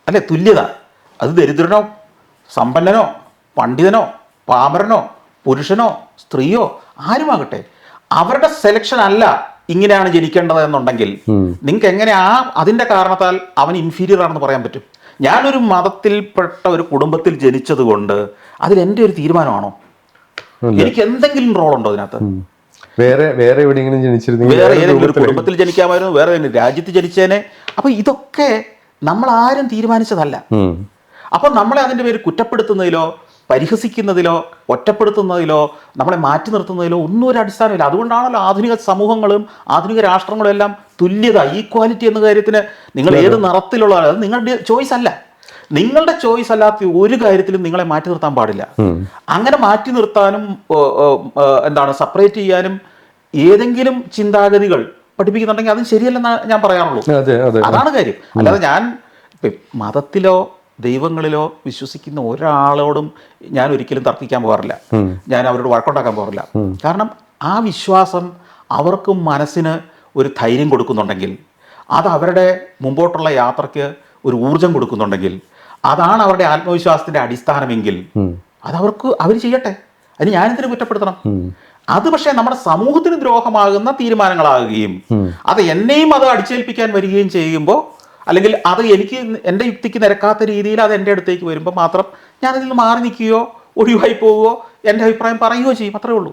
അല്ലെ തുല്യത. അത് ദരിദ്രനോ സമ്പന്നനോ പണ്ഡിതനോ പാമരനോ പുരുഷനോ സ്ത്രീയോ ആരുമാകട്ടെ, അവരുടെ സെലക്ഷൻ അല്ല ഇങ്ങനെയാണ് ജനിക്കേണ്ടത് എന്നുണ്ടെങ്കിൽ നിങ്ങൾക്ക് എങ്ങനെ അതിൻ്റെ കാരണത്താൽ അവൻ ഇൻഫീരിയർ ആണെന്ന് പറയാൻ പറ്റും? ഞാനൊരു മതത്തിൽപ്പെട്ട ഒരു കുടുംബത്തിൽ ജനിച്ചത് കൊണ്ട് അതിൽ എൻ്റെ ഒരു തീരുമാനമാണോ? എനിക്ക് എന്തെങ്കിലും റോളുണ്ടോ അതിനകത്ത്? വേറെ വേറെ എവിടെയെങ്കിലും ജനിച്ചിരുന്നെങ്കിൽ വേറെ ഏതെങ്കിലും ഒരു കുടുംബത്തിൽ ജനിക്കാമായിരുന്നു, വേറെ ഏതെങ്കിലും രാജ്യത്ത് ജനിച്ചേനെ. അപ്പൊ ഇതൊക്കെ നമ്മൾ ആരും തീരുമാനിച്ചതല്ല. അപ്പൊ നമ്മളെ അതിൻ്റെ പേര് കുറ്റപ്പെടുത്തുന്നതിലോ പരിഹസിക്കുന്നതിലോ ഒറ്റപ്പെടുത്തുന്നതിലോ നമ്മളെ മാറ്റി നിർത്തുന്നതിലോ ഒന്നും ഒരു അടിസ്ഥാനമില്ല. അതുകൊണ്ടാണല്ലോ ആധുനിക സമൂഹങ്ങളും ആധുനിക രാഷ്ട്രങ്ങളും എല്ലാം തുല്യത, ഈക്വാലിറ്റി എന്ന കാര്യത്തിന് നിങ്ങൾ ഏത് നിറത്തിലുള്ള, അത് നിങ്ങളുടെ ചോയ്സ് അല്ല. നിങ്ങളുടെ ചോയ്സ് അല്ലാത്ത ഒരു കാര്യത്തിലും നിങ്ങളെ മാറ്റി നിർത്താൻ പാടില്ല. അങ്ങനെ മാറ്റി നിർത്താനും സെപ്പറേറ്റ് ചെയ്യാനും ഏതെങ്കിലും ചിന്താഗതികൾ പഠിപ്പിക്കുന്നുണ്ടെങ്കിൽ അതും ശരിയല്ലെന്ന് ഞാൻ പറയാറുള്ളൂ. അതാണ് കാര്യം. അല്ലാതെ ഞാൻ മതത്തിലോ ദൈവങ്ങളിലോ വിശ്വസിക്കുന്ന ഒരാളോടും ഞാൻ ഒരിക്കലും തർക്കിക്കാൻ പോകാറില്ല, ഞാൻ അവരോട് വഴക്കുണ്ടാക്കാൻ പോകാറില്ല. കാരണം ആ വിശ്വാസം അവർക്ക് മനസ്സിന് ഒരു ധൈര്യം കൊടുക്കുന്നുണ്ടെങ്കിൽ, അത് അവരുടെ മുമ്പോട്ടുള്ള യാത്രയ്ക്ക് ഒരു ഊർജം കൊടുക്കുന്നുണ്ടെങ്കിൽ, അതാണ് അവരുടെ ആത്മവിശ്വാസത്തിന്റെ അടിസ്ഥാനമെങ്കിൽ അവർ ചെയ്യട്ടെ. അതിന് ഞാനെന്തിനു കുറ്റപ്പെടുത്തണം? അത് പക്ഷേ നമ്മുടെ സമൂഹത്തിന് ദ്രോഹമാകുന്ന തീരുമാനങ്ങളാകുകയും അത് എന്നെയും അത് അടിച്ചേൽപ്പിക്കാൻ വരികയും ചെയ്യുമ്പോൾ, അല്ലെങ്കിൽ അത് എനിക്ക് എൻ്റെ യുക്തിക്ക് നിരക്കാത്ത രീതിയിൽ അത് എൻ്റെ അടുത്തേക്ക് വരുമ്പോൾ മാത്രം ഞാനതിൽ നിന്ന് മാറി നിൽക്കുകയോ ഒഴിവായി പോവുകയോ എൻ്റെ അഭിപ്രായം പറയുകയോ ചെയ്യും. അത്രേ ഉള്ളൂ.